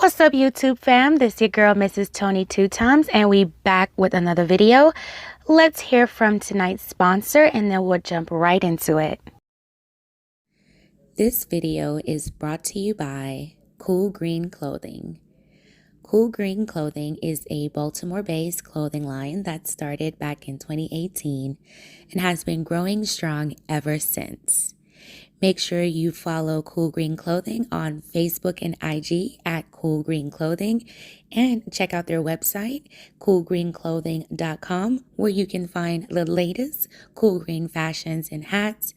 What's up, YouTube fam? This is your girl, Mrs. Tony Two Times, and we back with another video. Let's hear from tonight's sponsor, and then we'll jump right into it. This video is brought to you by Cool Green Clothing. Cool Green Clothing is a Baltimore-based clothing line that started back in 2018 and has been growing strong ever since. Make sure you follow Cool Green Clothing on Facebook and IG at Cool Green Clothing, and check out their website, coolgreenclothing.com, where you can find the latest cool green fashions and hats,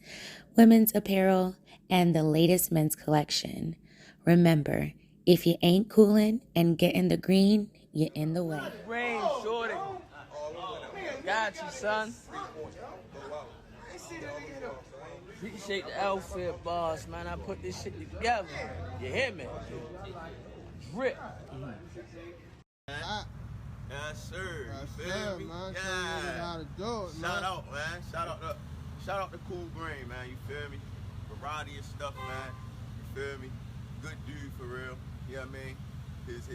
women's apparel, and the latest men's collection. Remember, if you ain't coolin' and getting the green, you're in the way. Green, shorty. Got you, son. Appreciate the outfit, boss, man. I put this shit together. You hear me? Rip. Yes, sir. Yes, You feel sir, me? man. Yeah. How to do it, man. Shout out, man. Shout out to Cool Green, man. You feel me? Variety of stuff, man. You feel me? Good dude for real. You know what I mean? His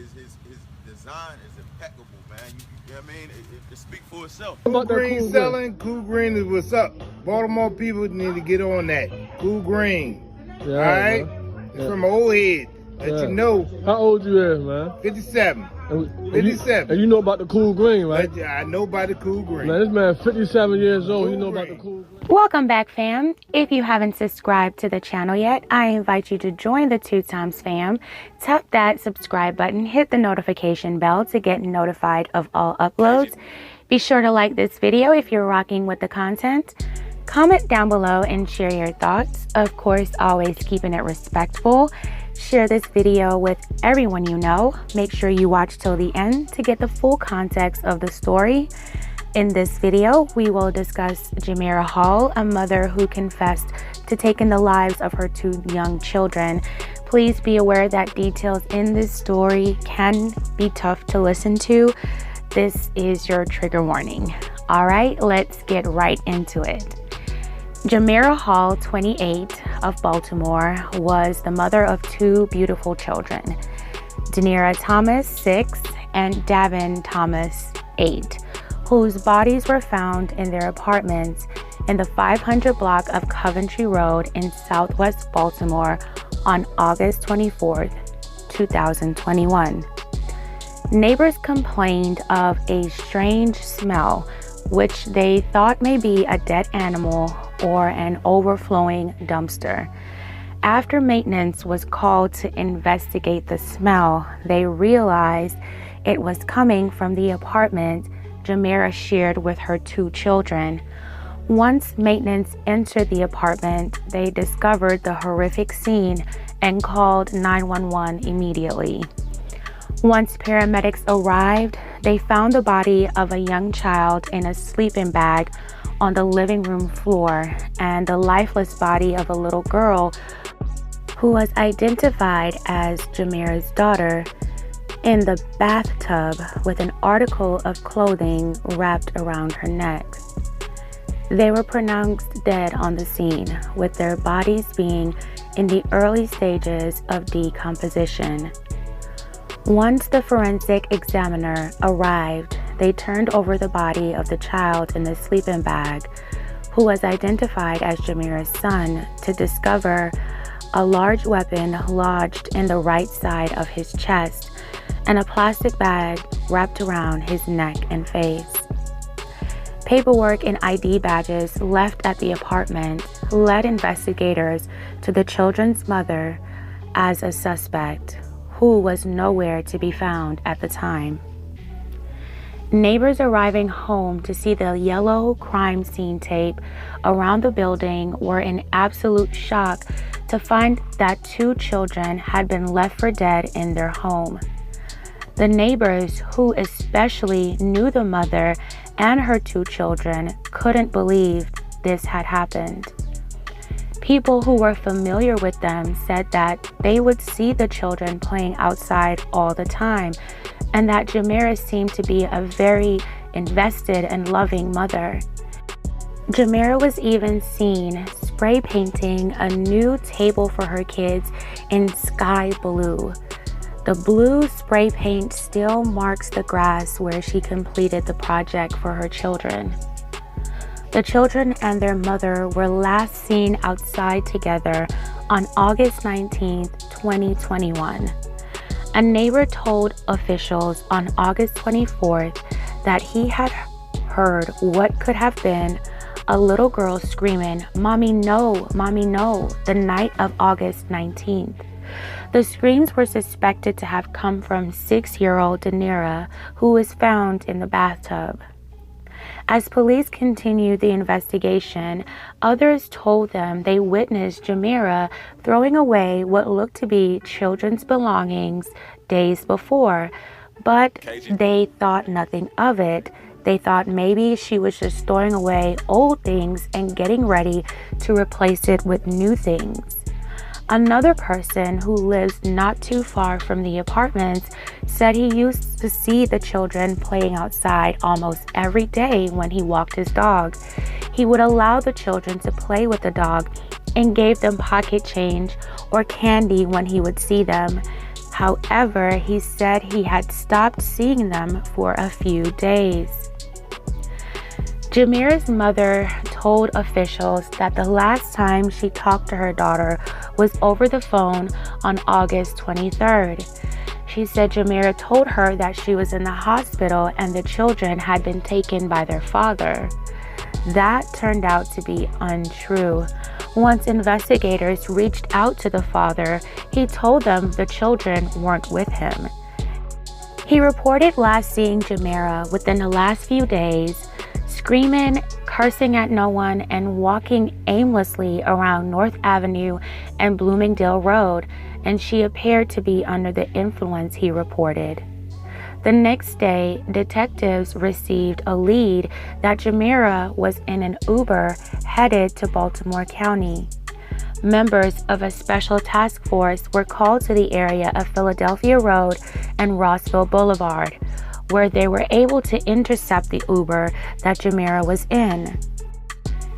design is impeccable, man. You know what I mean? It speaks for itself. Cool Green selling, Cool Green is what's up. Baltimore people need to get on that. Cool Green. Yeah, all right? man. It's from an old head. Let you know. How old you is, man? 57. 57. And you know about the Cool Green, right? I know about the Cool Green. Man, this man 57 years old. He know about the Cool Green. Welcome back, fam. If you haven't subscribed to the channel yet, I invite you to join the Two Times fam. Tap that subscribe button, hit the notification bell to get notified of all uploads. Be sure to like this video if you're rocking with the content. Comment down below and share your thoughts. Of course, always keeping it respectful. Share this video with everyone you know. Make sure you watch till the end to get the full context of the story. In this video, we will discuss Jamerria Hall, a mother who confessed to taking the lives of her two young children. Please be aware that details in this story can be tough to listen to. This is your trigger warning. All right, let's get right into it. Jamerria Hall, 28, of Baltimore, was the mother of two beautiful children, Danira Thomas, 6, and Davin Thomas, 8, whose bodies were found in their apartments in the 500 block of Coventry Road in Southwest Baltimore on August 24, 2021. Neighbors complained of a strange smell, which they thought may be a dead animal or an overflowing dumpster. After maintenance was called to investigate the smell, they realized it was coming from the apartment Jamerria shared with her two children. Once maintenance entered the apartment, they discovered the horrific scene and called 911 immediately. Once paramedics arrived, they found the body of a young child in a sleeping bag on the living room floor and the lifeless body of a little girl who was identified as Jamerria's daughter in the bathtub with an article of clothing wrapped around her neck. They were pronounced dead on the scene, with their bodies being in the early stages of decomposition. Once the forensic examiner arrived, they turned over the body of the child in the sleeping bag, who was identified as Jamerria's son, to discover a large weapon lodged in the right side of his chest and a plastic bag wrapped around his neck and face. Paperwork and ID badges left at the apartment led investigators to the children's mother as a suspect, who was nowhere to be found at the time. Neighbors arriving home to see the yellow crime scene tape around the building were in absolute shock to find that two children had been left for dead in their home. The neighbors, who especially knew the mother and her two children, couldn't believe this had happened. People who were familiar with them said that they would see the children playing outside all the time, and that Jamerria seemed to be a very invested and loving mother. Jamerria was even seen spray painting a new table for her kids in sky blue. The blue spray paint still marks the grass where she completed the project for her children. The children and their mother were last seen outside together on August 19, 2021. A neighbor told officials on August 24th that he had heard what could have been a little girl screaming, "Mommy, no, Mommy, no," the night of August 19th. The screams were suspected to have come from 6-year-old Jamerria, who was found in the bathtub. As police continued the investigation, others told them they witnessed Jamerria throwing away what looked to be children's belongings days before, but they thought nothing of it. They thought maybe she was just storing away old things and getting ready to replace it with new things. Another person who lives not too far from the apartments said he used to see the children playing outside almost every day when he walked his dog. He would allow the children to play with the dog and gave them pocket change or candy when he would see them. However, he said he had stopped seeing them for a few days. Jamerria's mother told officials that the last time she talked to her daughter was over the phone on August 23rd. She said Jamerria told her that she was in the hospital and the children had been taken by their father. That turned out to be untrue. Once investigators reached out to the father, he told them the children weren't with him. He reported last seeing Jamerria within the last few days, screaming, cursing at no one, and walking aimlessly around North Avenue and Bloomingdale Road, and she appeared to be under the influence, he reported. The next day, detectives received a lead that Jamerria was in an Uber headed to Baltimore County. Members of a special task force were called to the area of Philadelphia Road and Rossville Boulevard, where they were able to intercept the Uber that Jamerria was in.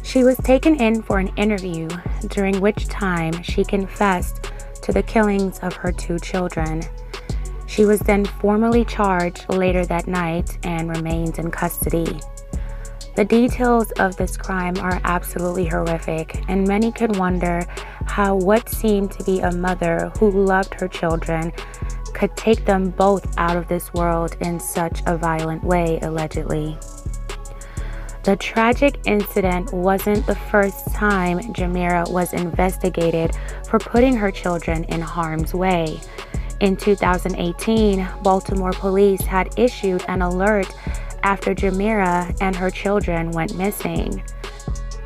She was taken in for an interview, during which time she confessed to the killings of her 2 children. She was then formally charged later that night and remains in custody. The details of this crime are absolutely horrific, and many could wonder how what seemed to be a mother who loved her children could take them both out of this world in such a violent way, allegedly. The tragic incident wasn't the first time Jamerria was investigated for putting her children in harm's way. In 2018, Baltimore police had issued an alert after Jamerria and her children went missing.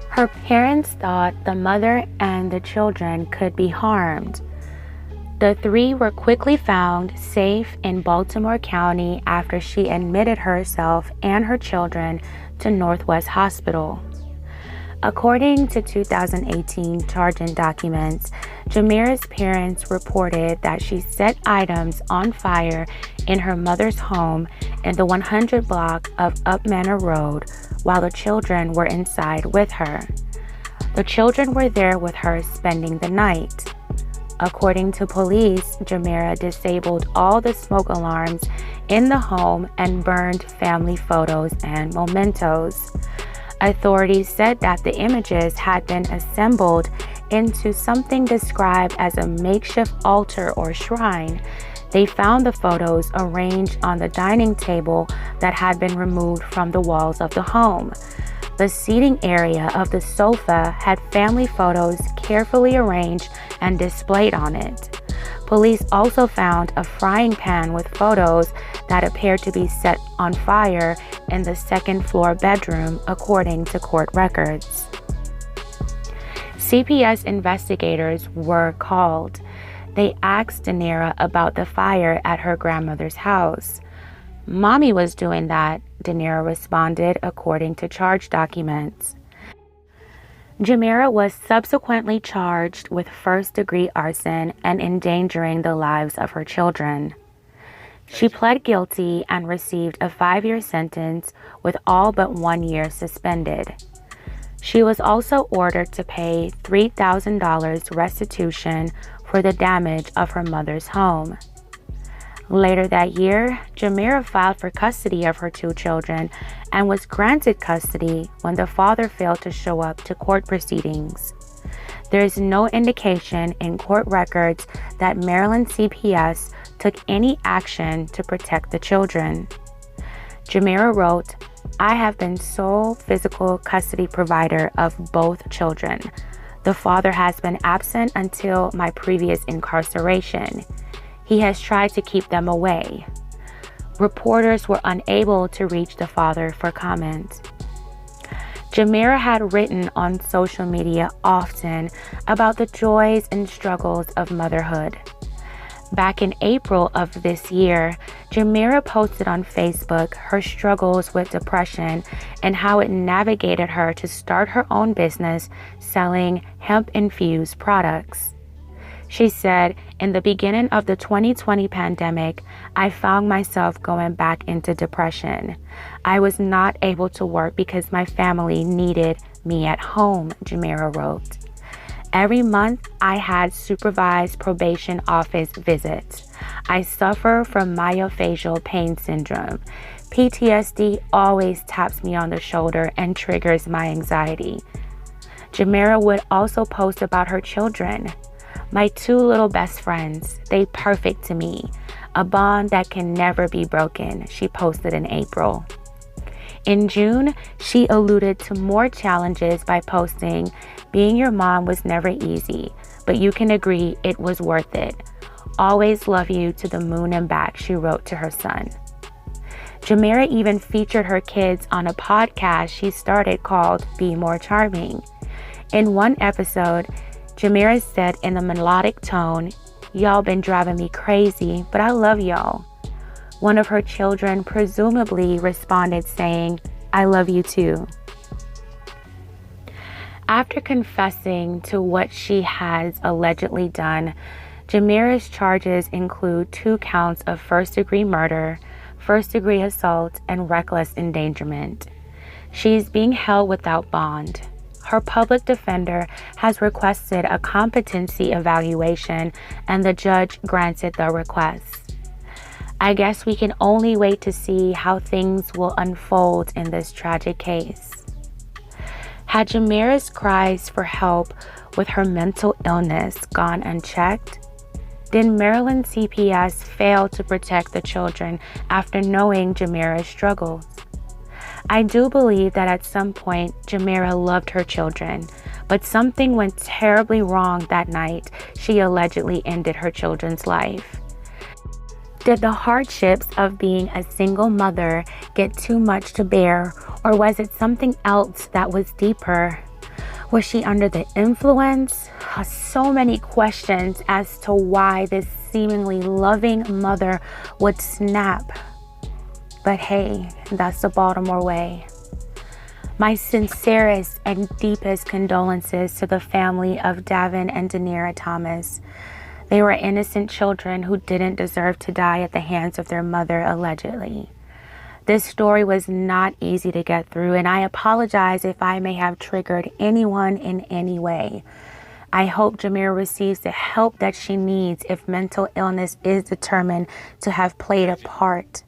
Her parents thought the mother and the children could be harmed. The 3 were quickly found safe in Baltimore County after she admitted herself and her children to Northwest Hospital. According to 2018 charging documents, Jamerria's parents reported that she set items on fire in her mother's home in the 100 block of Up Manor Road while the children were inside with her. The children were there with her spending the night. According to police, Jamerria disabled all the smoke alarms in the home and burned family photos and mementos. Authorities said that the images had been assembled into something described as a makeshift altar or shrine. They found the photos arranged on the dining table that had been removed from the walls of the home. The seating area of the sofa had family photos carefully arranged and displayed on it. Police also found a frying pan with photos that appeared to be set on fire in the second-floor bedroom, according to court records. CPS investigators were called. They asked Jamerria about the fire at her grandmother's house. "Mommy was doing that," Jamerria responded, according to charge documents. Jamerria was subsequently charged with first-degree arson and endangering the lives of her children. She pled guilty and received a 5-year sentence with all but 1 year suspended. She was also ordered to pay $3,000 restitution for the damage of her mother's home. Later that year, Jamerria filed for custody of her 2 children and was granted custody when the father failed to show up to court proceedings. There is no indication in court records that Maryland CPS took any action to protect the children. Jamerria wrote, "I have been sole physical custody provider of both children. The father has been absent until my previous incarceration. He has tried to keep them away." Reporters were unable to reach the father for comment. Jamerria had written on social media often about the joys and struggles of motherhood. Back in April of this year, Jamerria posted on Facebook her struggles with depression and how it navigated her to start her own business selling hemp-infused products. She said, "In the beginning of the 2020 pandemic, I found myself going back into depression. I was not able to work because my family needed me at home," Jamerria wrote. "Every month, I had supervised probation office visits. I suffer from myofascial pain syndrome. PTSD always taps me on the shoulder and triggers my anxiety." Jamerria would also post about her children. "My 2 little best friends, they perfect to me. A bond that can never be broken," she posted in April. In June, she alluded to more challenges by posting, "Being your mom was never easy, but you can agree it was worth it. Always love you to the moon and back," she wrote to her son. Jamerria even featured her kids on a podcast she started called Be More Charming. In one episode, Jamerria said in a melodic tone, "Y'all been driving me crazy, but I love y'all." One of her children presumably responded saying, "I love you too." After confessing to what she has allegedly done, Jamerria's charges include 2 counts of first-degree murder, first-degree assault, and reckless endangerment. She's being held without bond. Her public defender has requested a competency evaluation, and the judge granted the request. I guess we can only wait to see how things will unfold in this tragic case. Had Jamerria's cries for help with her mental illness gone unchecked? Did Maryland CPS fail to protect the children after knowing Jamerria's struggles? I do believe that at some point Jamerria loved her children, but something went terribly wrong that night she allegedly ended her children's life. Did the hardships of being a single mother get too much to bear, or was it something else that was deeper? Was she under the influence? So many questions as to why this seemingly loving mother would snap. But hey, that's the Baltimore way. My sincerest and deepest condolences to the family of Davin and Daenerra Thomas. They were innocent children who didn't deserve to die at the hands of their mother, allegedly. This story was not easy to get through, and I apologize if I may have triggered anyone in any way. I hope Jamerria receives the help that she needs if mental illness is determined to have played a part.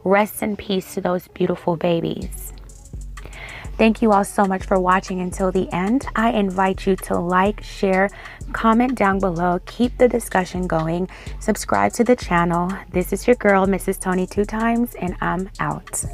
Rest in peace to those beautiful babies. Thank you all so much for watching until the end. I invite you to like, share, comment down below, keep the discussion going, subscribe to the channel. This is your girl, Mrs. Tony 2 Times, and I'm out.